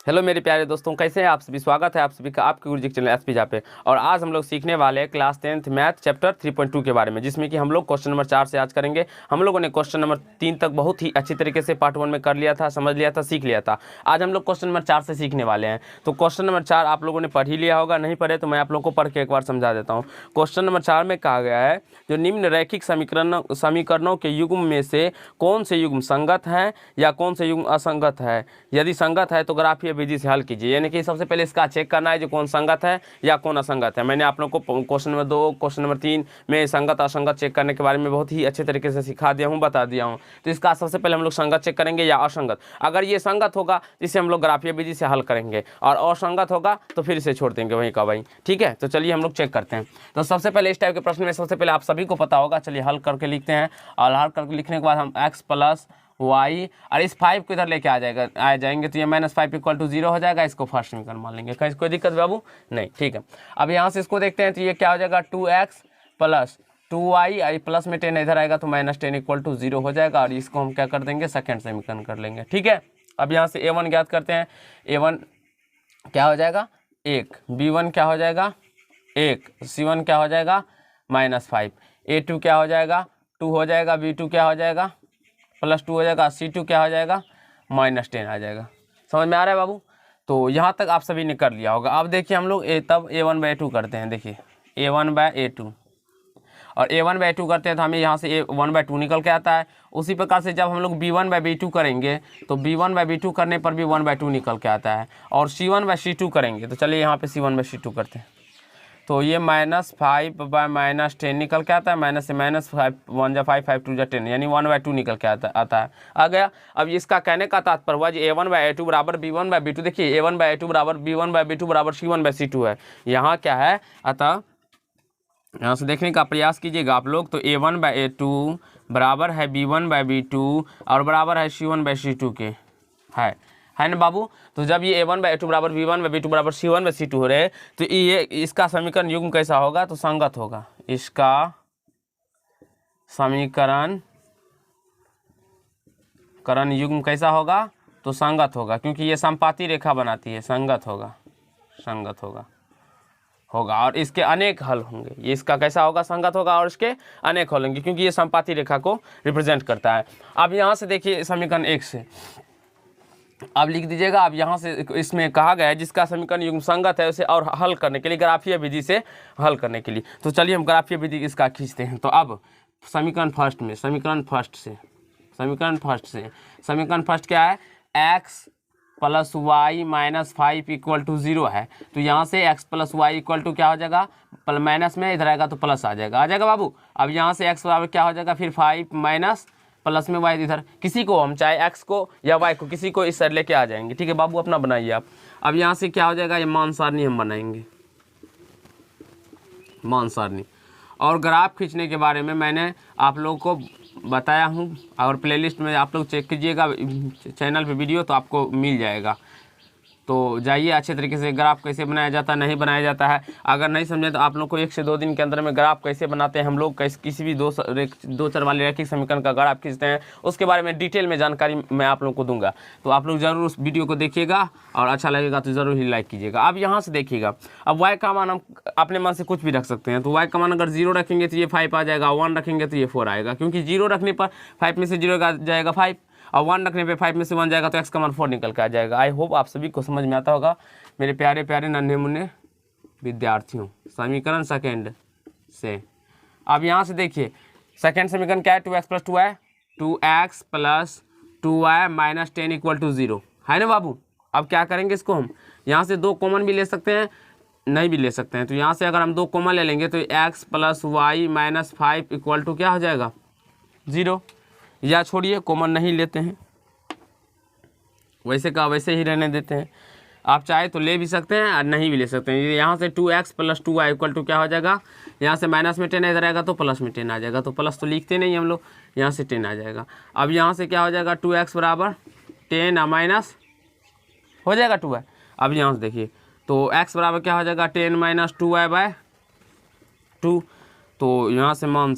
Hello मेरे प्यारे दोस्तों, कैसे हैं आप सभी। स्वागत है आप सभी का आपके गुरुजी के चैनल एसपी जा पे। और आज हम लोग सीखने वाले हैं क्लास 10th मैथ चैप्टर 3.2 के बारे में, जिसमें कि हम लोग क्वेश्चन नंबर 4 से आज करेंगे। हम लोगों ने क्वेश्चन नंबर 3 तक बहुत ही अच्छी तरीके से पार्ट 1 में कर लिया था, समझ लिया था, सीख लिया था। आज हम लोग क्वेश्चन नंबर 4 से सीखने वाले हैं। तो क्वेश्चन नंबर 4 आप लोगों ने पढ़ ही लिया होगा, नहीं पढ़े तो मैं आप लोग को पढ़ के एक बार समझा देता हूँ। क्वेश्चन नंबर 4 में कहा गया है, जो निम्न रैखिक समीकरणों के युग्म में से कौन से युग्म संगत है या कौन से युग्म असंगत है। यदि संगत है तो ग्राफीय विधि से हल कीजिए। यानी कि सबसे पहले इसका चेक करना है जो कौन संगत है या कौन असंगत है। मैंने आप लोगों को क्वेश्चन नंबर 2, क्वेश्चन नंबर 3 में संगत असंगत चेक करने के बारे में बहुत ही अच्छे तरीके से सिखा दिया हूँ, बता दिया हूँ। तो इसका सबसे पहले हम लोग संगत चेक करेंगे या असंगत। अगर ये संगत होगा तो इसे हम लोग ग्राफीय विधि से हल करेंगे, और असंगत होगा तो फिर इसे छोड़ देंगे वहीं का वहीं। ठीक है, तो चलिए हम लोग चेक करते हैं। तो सबसे पहले इस टाइप के प्रश्न में सबसे पहले आप सभी को पता होगा, चलिए हल करके लिखते हैं। और हल करके लिखने के बाद हम x प्लस वाई और इस 5 को इधर लेके आ जाएंगे तो ये -5 = 0 हो जाएगा। इसको फर्स्ट समीकरण मान लेंगे। कहीं कोई दिक्कत बाबू नहीं। ठीक है, अब यहाँ से इसको देखते हैं तो ये क्या हो जाएगा 2x प्लस 2y, आई प्लस में 10 इधर आएगा तो -10 = 0 हो जाएगा। और इसको हम क्या कर देंगे, सेकेंड समीकरण कर लेंगे। ठीक है, अब यहाँ से a1 ज्ञात करते हैं। a1 क्या हो जाएगा 1, b1 क्या हो जाएगा 1, c1 क्या हो जाएगा -5, a2 क्या हो जाएगा 2 हो जाएगा, b2 क्या हो जाएगा +2 हो जाएगा, c2 क्या हो जाएगा -10 आ जाएगा। समझ में आ रहा है बाबू। तो यहाँ तक आप सभी ने कर लिया होगा। अब देखिए हम लोग तब a1/2 करते हैं। देखिए a1/a2 और a1/2 करते हैं तो हमें यहाँ से a1/2 निकल के आता है। उसी प्रकार से जब हम लोग b1/b2 करेंगे तो b1/b2 करने पर भी 1/2 निकल के आता है। और c1/c2 करेंगे तो चलिए यहाँ पे c1/c2 करते हैं। तो ये -5/-10 निकल के आता है। माइनस से -5, 1 जा 5, 5 2 जा 10, यानी 1/2 निकल के आता है। आ गया। अब इसका कहने का तात्पर्य हुआ जी a1/a2 बराबर b1/b2। देखिए a1/a2 बराबर b1/b2 बराबर c1/c2 है। यहाँ क्या है, अतः यहाँ से देखने का प्रयास कीजिएगा आप लोग। तो a1/a2 बराबर है b1/b2 और बराबर है c1/c2 के, है ना बाबू। तो जब ये a1/a2 बराबर b1/b2 बराबर c1/c2 हो रहे तो ये इसका समीकरण युग्म कैसा होगा, तो संगत होगा। इसका समीकरण युग्म कैसा होगा, तो संगत होगा, क्योंकि ये समपाती रेखा बनाती है। संगत होगा और इसके अनेक हल होंगे। ये इसका कैसा होगा, संगत होगा और इसके अनेक हल होंगे, क्योंकि ये समपाती रेखा को रिप्रेजेंट करता है। अब यहाँ से देखिए समीकरण 1 से अब लिख दीजिएगा। अब यहाँ से इसमें कहा गया है जिसका समीकरण युग्म संगत है उसे और हल करने के लिए, ग्राफीय विधि से हल करने के लिए। तो चलिए हम ग्राफीय विधि इसका खींचते हैं। तो अब समीकरण फर्स्ट क्या है, x + y - 5 = 0 है। तो यहाँ से x + y = क्या हो जाएगा, माइनस में इधर आएगा तो प्लस आ जाएगा बाबू। अब यहाँ से x बराबर क्या हो जाएगा, फिर 5 माइनस प्लस में y इधर, किसी को हम चाहे x को या y को किसी को इस साइड लेके आ जाएंगे। ठीक है बाबू, अपना बनाइए आप। अब यहाँ से क्या हो जाएगा, ये मान सारणी हम बनाएंगे, मान सारणी। और ग्राफ खींचने के बारे में मैंने आप लोगों को बताया हूँ, और प्लेलिस्ट में आप लोग चेक कीजिएगा चैनल पे वीडियो, तो आपको मिल जाएगा। तो जाइए अच्छे तरीके से ग्राफ कैसे बनाया जाता है, नहीं बनाया जाता है। अगर नहीं समझे तो आप लोग को 1 से 2 दिन के अंदर में ग्राफ कैसे बनाते हैं हम लोग, किसी भी दो चर वाले रैखिक समीकरण का ग्राफ खींचते हैं, उसके बारे में डिटेल में जानकारी मैं आप लोग को दूंगा। तो आप लोग ज़रूर उस वीडियो को देखिएगा और अच्छा लगेगा तो ज़रूर ही लाइक कीजिएगा। अब यहाँ से देखिएगा, अब y का मान हम अपने मन से कुछ भी रख सकते हैं। तो y का मान अगर 0 रखेंगे तो ये 5 आ जाएगा, 1 रखेंगे तो ये 4 आएगा, क्योंकि 0 रखने पर 5 में से 0 आ जाएगा 5, और 1 रखने पे 5 में से 1 जाएगा तो x का मान 4 निकल के आ जाएगा। आई होप आप सभी को समझ में आता होगा मेरे प्यारे प्यारे नन्हे मुन्ने विद्यार्थियों। समीकरण सेकेंड से अब यहाँ से देखिए सेकेंड समीकरण क्या है, 2x + 2y, 2x + 2y - 10 = 0 है ना बाबू। अब क्या करेंगे, इसको हम यहाँ से 2 कॉमन भी ले सकते हैं, नहीं भी ले सकते हैं। तो यहाँ से अगर हम 2 कॉमन ले लेंगे तो x + y - 5 = क्या हो जाएगा 0, या छोड़िए कॉमन नहीं लेते हैं, वैसे का वैसे ही रहने देते हैं। आप चाहे तो ले भी सकते हैं और नहीं भी ले सकते हैं। यहाँ से 2x + 2y = क्या हो जाएगा, यहाँ से माइनस में 10 इधर आएगा तो प्लस में 10 आ जाएगा। तो प्लस तो लिखते नहीं हम लोग, यहाँ से 10 आ जाएगा। अब यहाँ से क्या हो जाएगा, 2x बराबर 10 माइनस हो जाएगा 2y। अब यहाँ से देखिए तो x बराबर क्या हो जाएगा 10 - 2y/2। तो यहाँ से मान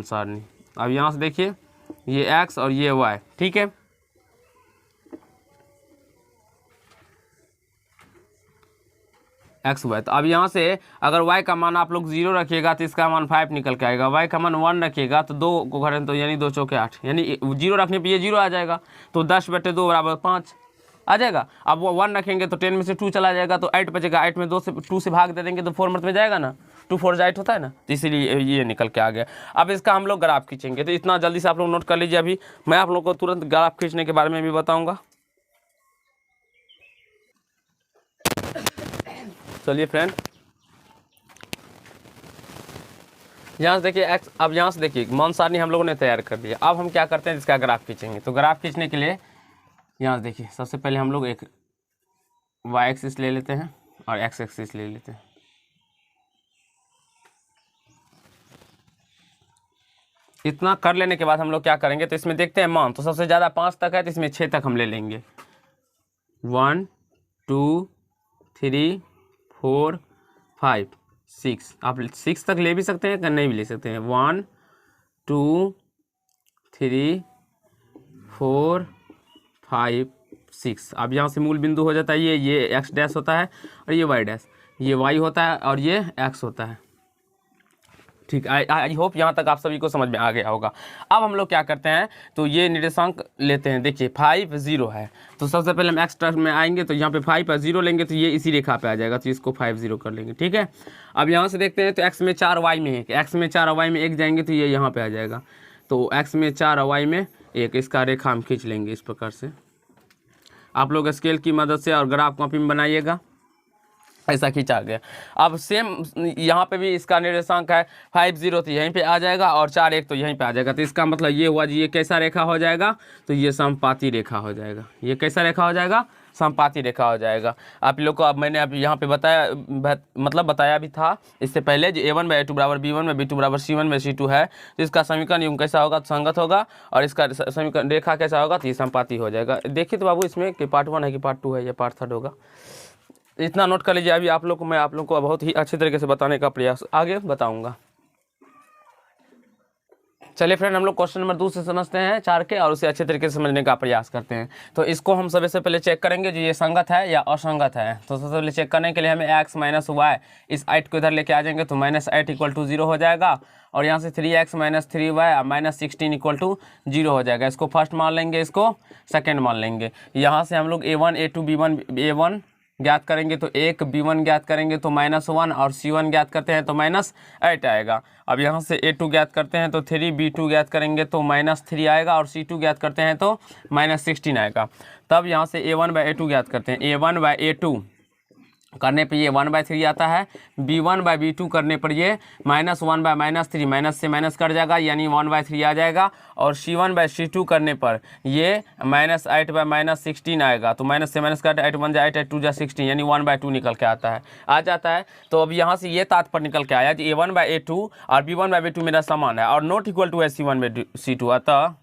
सारणी अब यहाँ से देखिए ये x और ये y, ठीक है। एक्स वाई, तो अब यहाँ से अगर y का मान आप लोग 0 रखिएगा तो इसका मान 5 निकल के आएगा, y का मान 1 रखिएगा तो 2 को घटाएं तो यानी 2 चौके 8, यानी 0 रखने पे ये 0 आ जाएगा, तो 10/2 बराबर 5 आ जाएगा। अब वो 1 रखेंगे तो 10 में से 2 चला जाएगा तो 8 बचेगा, 8 में 2 से भाग दे देंगे तो 4 में जाएगा ना, 2 4 8 होता है ना, तो इसीलिए ये निकल के आ गया। अब इसका हम लोग ग्राफ खींचेंगे, तो इतना जल्दी से आप लोग नोट कर लीजिए। अभी मैं आप लोग को तुरंत ग्राफ खींचने के बारे में भी बताऊँगा। चलिए फ्रेंड, यहाँ से देखिए एक्स, अब यहाँ से देखिए मान सारणी हम लोगों ने तैयार कर दिया। अब हम क्या करते हैं, इसका ग्राफ खींचेंगे। तो ग्राफ खींचने के लिए यहाँ से देखिए सबसे पहले हम लोग एक वाई एक्सिस ले लेते हैं और एक्स एक्सिस ले लेते हैं। इतना कर लेने के बाद हम लोग क्या करेंगे, तो इसमें देखते हैं मान, तो सबसे ज़्यादा 5 तक है तो इसमें 6 तक हम ले लेंगे। 1 2 3 4 5 6, आप 6 तक ले भी सकते हैं, नहीं भी ले सकते हैं। 1 2 3 4 5 6। अब यहाँ से मूल बिंदु हो जाता है ये एक्स डैश होता है और ये वाई डैश, ये वाई होता है और ये एक्स होता है। ठीक, आई होप यहाँ तक आप सभी को समझ में आ गया होगा। अब हम लोग क्या करते हैं, तो ये निर्देशांक लेते हैं। देखिए 5 0 है, तो सबसे पहले हम एक्स टर्म में आएंगे, तो यहाँ पे 5 पर 0 लेंगे तो ये इसी रेखा पे आ जाएगा, तो इसको 5 0 कर लेंगे, ठीक है। अब यहाँ से देखते हैं, तो एक्स में 4 वाई में 1, एक्स में 4 वाई में 1 जाएंगे तो ये यहाँ पर आ जाएगा, तो एक्स में 4 वाई में 1, इसका रेखा हम खींच लेंगे इस प्रकार से। आप लोग स्केल की मदद से और ग्राफ कॉपी में बनाइएगा, ऐसा खींचा गया। अब सेम यहाँ पे भी इसका निर्देशांक है 5 0, तो यहीं पे आ जाएगा और 4 1 तो यहीं पे आ जाएगा। तो इसका मतलब ये हुआ जी, ये कैसा रेखा हो जाएगा, तो ये समपाती रेखा हो जाएगा। ये कैसा रेखा हो जाएगा, समपाती रेखा हो जाएगा। आप लोग को अब मैंने अब यहाँ पे बताया, मतलब बताया भी था इससे पहले, जो a1/a2 बराबर b1/b2 बराबर c1/c2 है, तो इसका समीकरण यूं कैसा होगा, तो संगत होगा, और इसका समीकरण रेखा कैसा होगा, तो ये समपाती हो जाएगा। देखिए तो बाबू इसमें कि पार्ट 1 है कि पार्ट 2 है, या पार्ट 3 होगा, इतना नोट कर लीजिए। अभी आप लोग को मैं आप लोग को बहुत ही अच्छे तरीके से बताने का प्रयास आगे बताऊंगा। चलिए फ्रेंड, हम लोग क्वेश्चन नंबर 2 से समझते हैं 4 के, और उसे अच्छे तरीके से समझने का प्रयास करते हैं। तो इसको हम सबसे पहले चेक करेंगे जो ये संगत है या असंगत है। तो सबसे पहले चेक करने के लिए हमें x माइनस वाई, इस 8 को इधर लेके आ जाएंगे, तो -8 = 0 हो जाएगा, और यहाँ से 3x - 3y -16 = 0 हो जाएगा। इसको फर्स्ट मान लेंगे, इसको सेकेंड मान लेंगे। यहाँ से हम लोग a1 a2 b1 a1 ज्ञात करेंगे तो 1, b1 ज्ञात करेंगे तो -1, और c1 ज्ञात करते हैं तो -8 आएगा। अब यहाँ से a2 ज्ञात करते हैं तो 3, b2 ज्ञात करेंगे तो -3 आएगा, और c2 ज्ञात करते हैं तो -16 आएगा। तब यहाँ से a1/a2 ज्ञात करते हैं। a1/a2 करने पे ये 1/3 आता है, b1/b2 करने पर ये -1/-3, माइनस से माइनस कट जाएगा यानी 1/3 आ जाएगा, और c1/c2 करने पर ये -8/-16 आएगा, तो माइनस से माइनस कट 8 1 जा 8 8 2 जा 16 यानी 1/2 निकल के आ जाता है। तो अब यहाँ से ये तात्पर्य निकल के आया कि a1/a2 और b1/b2 मेरा समान है और नॉट इक्वल टू है c1/c2, अतः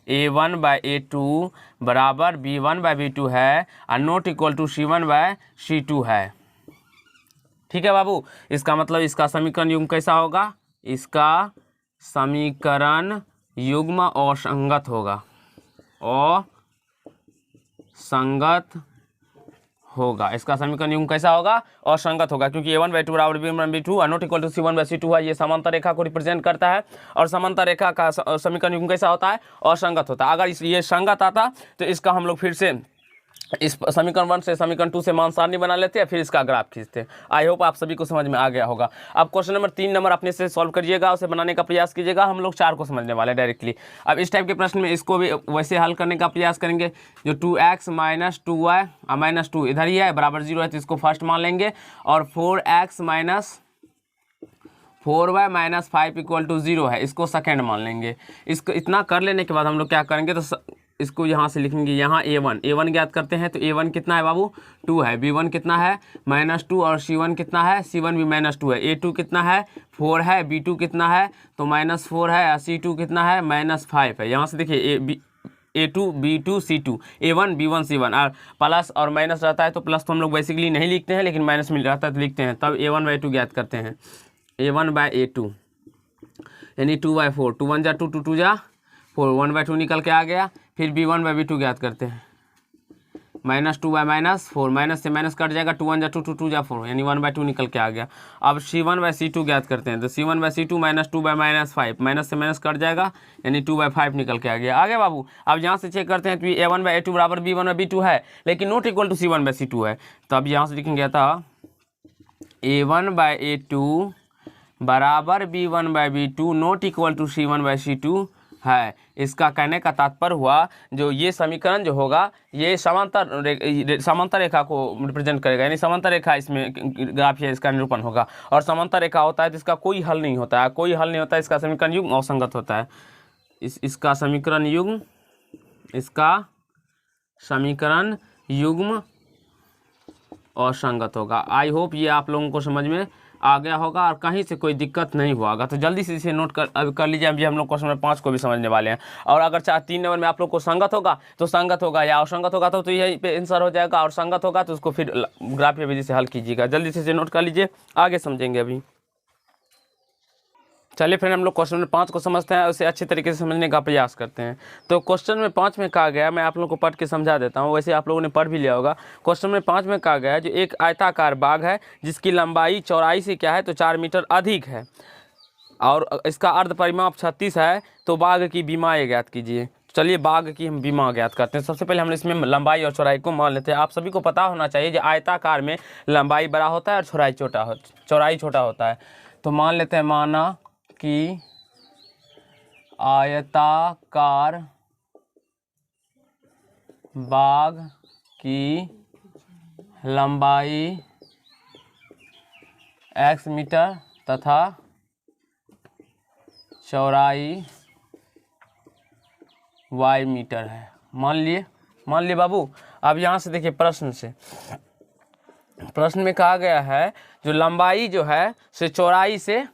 a1/a2 बराबर b1/b2 है और नॉट इक्वल टू c1/c2 है। ठीक है बाबू, इसका मतलब इसका समीकरण युग्म कैसा होगा, इसका समीकरण युग्म असंगत होगा, असंगत होगा। इसका समीकरण युग्म कैसा होगा, असंगत होगा, क्योंकि a1/2 बराबर b1/b2 और नॉट इक्वल टू c1/c2 है। ये समांतर रेखा को रिप्रेजेंट करता है, और समांतर रेखा का समीकरण युग्म कैसा होता है, असंगत होता है। अगर ये संगत आता तो इसका हम लोग फिर से इस समीकरण 1 से समीकरण 2 से मान सारणी बना लेते हैं, फिर इसका ग्राफ खींचते हैं। आई होप आप सभी को समझ में आ गया होगा। अब क्वेश्चन नंबर 3 नंबर अपने से सॉल्व करिएगा, उसे बनाने का प्रयास कीजिएगा। हम लोग 4 को समझने वाले डायरेक्टली। अब इस टाइप के प्रश्न में इसको भी वैसे हल करने का प्रयास करेंगे। जो 2x - 2y और -2 इधर ही है, बराबर 0 है, तो इसको फर्स्ट मान लेंगे, और 4x - 4y - 5 = 0 है, इसको सेकेंड मान लेंगे। इसको इतना कर लेने के बाद हम लोग क्या करेंगे, तो इसको यहाँ से लिखेंगे, यहाँ a1 ज्ञात करते हैं, तो a1 कितना है बाबू, 2 है, b1 कितना है -2, और c1 कितना है, c1 भी -2 है, a2 कितना है 4 है, b2 कितना है तो -4 है, और c2 कितना है -5 है। यहाँ से देखिए a2 b2 c2 a1 b1 c1, और प्लस और माइनस रहता है तो प्लस तो हम लोग बेसिकली नहीं लिखते हैं, लेकिन माइनस में रहता है तो लिखते हैं। तब a1/2 ज्ञात करते हैं, a1/a2 यानी 2/4, 2 1 जा 2 2 2 जा 4 1/2 निकल के आ गया। फिर b1/b2 ज्ञात करते हैं, -2/-4, माइनस से माइनस कट जाएगा, 2 1 जा 2 2 2 जा 4, यानी 1/2 निकल के आ गया। अब c1/c2 ज्ञात करते हैं, तो c1/c2 -2/-5, माइनस से माइनस कट जाएगा, यानी 2/5 निकल के आ गया। आगे बाबू अब यहाँ से चेक करते हैं, तो a1/a2 बराबर b1/b2 है, लेकिन नॉट इक्वल टू c1/c2 है। तो अब यहाँ से लिखेंगे था a1/a2 बराबर b1/b2 not equal to c1/c2 है। इसका कहने का तात्पर्य हुआ जो ये समीकरण जो होगा ये समांतर रेखा को रिप्रेजेंट करेगा, यानी समांतर रेखा इसमें ग्राफ है, इसका निरूपण होगा। और समांतर रेखा होता है तो इसका कोई हल नहीं होता है, कोई हल नहीं होता है, इसका समीकरण युग्म असंगत होता है। इसका समीकरण युग्म असंगत होगा। आई होप ये आप लोगों को समझ में आ गया होगा और कहीं से कोई दिक्कत नहीं हुआ होगा। तो जल्दी से इसे नोट कर लीजिए। अभी हम लोग क्वेश्चन नंबर 5 को भी समझने वाले हैं। और अगर 3 नंबर में आप लोग को संगत होगा तो संगत होगा, या असंगत होगा तो यही पे आंसर हो जाएगा, और संगत होगा तो उसको फिर ग्राफीय विधि से हल कीजिएगा। जल्दी से इसे नोट कर लीजिए, आगे समझेंगे अभी। चलिए फिर हम लोग क्वेश्चन नंबर 5 को समझते हैं, उसे अच्छे तरीके से समझने का प्रयास करते हैं। तो क्वेश्चन नंबर 5 में कहा गया, मैं आप लोगों को पढ़ के समझा देता हूँ, वैसे आप लोगों ने पढ़ भी लिया होगा। क्वेश्चन नंबर 5 में कहा गया है जो एक आयताकार बाग है जिसकी लंबाई चौड़ाई से क्या है तो 4 मीटर अधिक है, और इसका अर्ध परिमाप 36 है, तो बाग की बीमाएँ ज्ञात कीजिए। चलिए बाग की हम बीमा ज्ञात करते हैं। सबसे पहले हम इसमें लंबाई और चौड़ाई को मान लेते हैं। आप सभी को पता होना चाहिए जो आयताकार में लंबाई बड़ा होता है और चौड़ाई छोटा होता है। तो मान लेते हैं, माना कि आयताकार बाग की लंबाई x मीटर तथा चौड़ाई y मीटर है। मान लिए बाबू। अब यहाँ से देखिए प्रश्न में कहा गया है जो लंबाई जो है से चौड़ाई से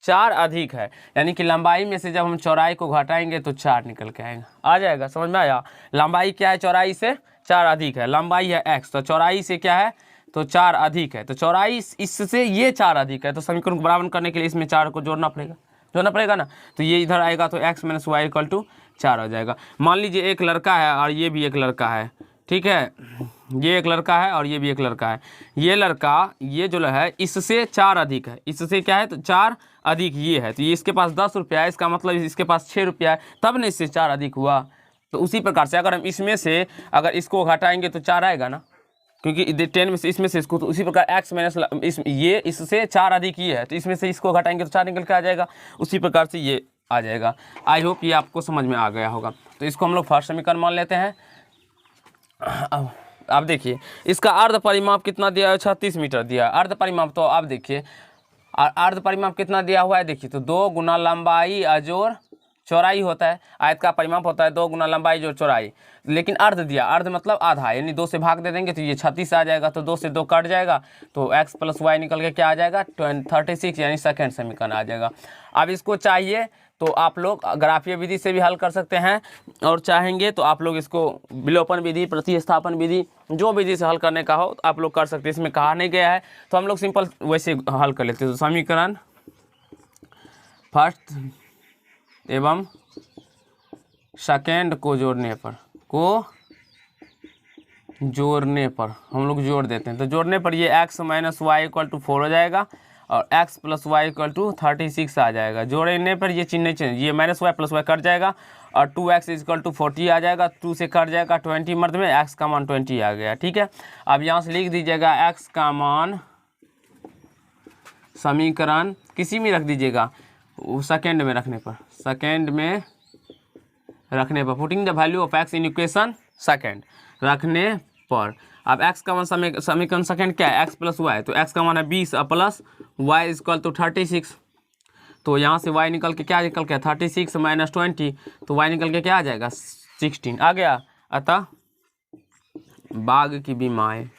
4 अधिक है, यानी कि लंबाई में से जब हम चौड़ाई को घटाएंगे तो 4 निकल के आएगा। आ जाएगा, समझ में आया? लंबाई क्या है? चौड़ाई से 4 अधिक है। लंबाई है x, तो चौड़ाई से क्या है तो 4 अधिक है, तो चौड़ाई इससे ये 4 अधिक है, तो समीकरण को बराबर करने के लिए इसमें 4 को जोड़ना पड़ेगा ना। तो ये इधर आएगा तो x - y = 4 हो जाएगा। मान लीजिए एक लड़का है और ये भी एक लड़का है, ठीक है, ये एक लड़का है और ये भी एक लड़का है। ये लड़का ये जो है इससे 4 अधिक है, इससे क्या है तो 4 अधिक ये है, तो ये इसके पास 10 रुपया है, इसका मतलब इसके पास 6 रुपया है, तब न इससे 4 अधिक हुआ। तो उसी प्रकार से अगर हम इसमें से अगर इसको घटाएंगे तो 4 आएगा ना, क्योंकि 10 में से इसमें से इसको, तो उसी प्रकार x - ये इससे 4 अधिक ये है, तो इसमें से इसको घटाएंगे तो 4 निकल के आ जाएगा। उसी प्रकार से ये आ जाएगा। आई होप ये आपको समझ में आ गया होगा। तो इसको हम लोग फर्स्ट समीकरण मान लेते हैं। अब देखिए इसका अर्ध परिमाप कितना दिया है, 36 मीटर दिया है अर्ध परिमाप। तो आप देखिए अर्ध परिमाप कितना दिया हुआ है, देखिए तो 2 गुना लंबाई अजोड़ चौड़ाई होता है। आयत का परिमाप होता है 2 गुना लंबाई जोड़ चौड़ाई, लेकिन अर्ध दिया, अर्ध मतलब आधा, यानी 2 से भाग दे देंगे तो ये 36 आ जाएगा, तो 2 से 2 कट जाएगा, तो x + y निकल के क्या आ जाएगा 36, यानी सेकंड समीकरण आ जाएगा। अब इसको चाहिए तो आप लोग ग्राफीय विधि से भी हल कर सकते हैं, और चाहेंगे तो आप लोग इसको विलोपन विधि, प्रतिस्थापन विधि, जो विधि से हल करने का हो तो आप लोग कर सकते हैं। इसमें कहा नहीं गया है तो हम लोग सिंपल वैसे हल कर लेते हैं। तो समीकरण फर्स्ट एवं सेकेंड को जोड़ने पर हम लोग जोड़ देते हैं। तो जोड़ने पर ये x - y = 4 हो जाएगा और x + y = 36 आ जाएगा। जोड़ने पर ये चिन्ह चेंज, ये -y + y कट जाएगा और 2x = 40 आ जाएगा, 2 से कट जाएगा 20 मर्द में, x का मान 20 आ गया। ठीक है, अब यहाँ से लिख दीजिएगा x का मान, समीकरण किसी में रख दीजिएगा, सेकेंड में रखने पर putting the value of x in equation second रखने पर। अब x का मान समीकरण सेकेंड क्या है, x + y, तो x का मान है 20 प्लस y = 36, तो यहाँ से y निकल के क्या निकल के 36 - 20, तो y निकल के क्या आ जाएगा 16 आ गया। अतः बाग की बीमाएँ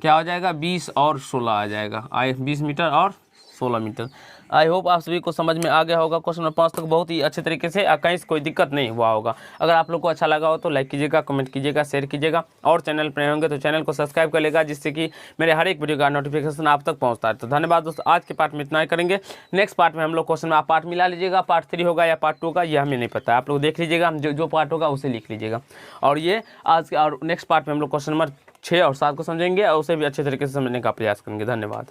क्या हो जाएगा 20 और 16 आ जाएगा। 20 मीटर और 16 मीटर। आई होप आप सभी को समझ में आ गया होगा। क्वेश्चन नंबर 5 तक बहुत ही अच्छे तरीके से, कहीं से कोई दिक्कत नहीं हुआ होगा। अगर आप लोग को अच्छा लगा हो तो लाइक कीजिएगा, कमेंट कीजिएगा, शेयर कीजिएगा, और चैनल पर नए होंगे तो चैनल को सब्सक्राइब कर लेगा, जिससे कि मेरे हर एक वीडियो का नोटिफिकेशन आप तक पहुँचता है। तो धन्यवाद दोस्तों, आज के पार्ट में इतना ही करेंगे। नेक्स्ट पार्ट में हम लोग क्वेश्चन में आप पार्ट मिला लीजिएगा, पार्ट 3 होगा या पार्ट 2 का, ये हमें नहीं पता। आप लोग देख लीजिएगा, जो पार्ट होगा उसे लिख लीजिएगा। और ये आज और नेक्स्ट पार्ट में हम लोग क्वेश्चन नंबर 6 और 7 को समझेंगे और उसे भी अच्छे तरीके से समझने का प्रयास करेंगे। धन्यवाद।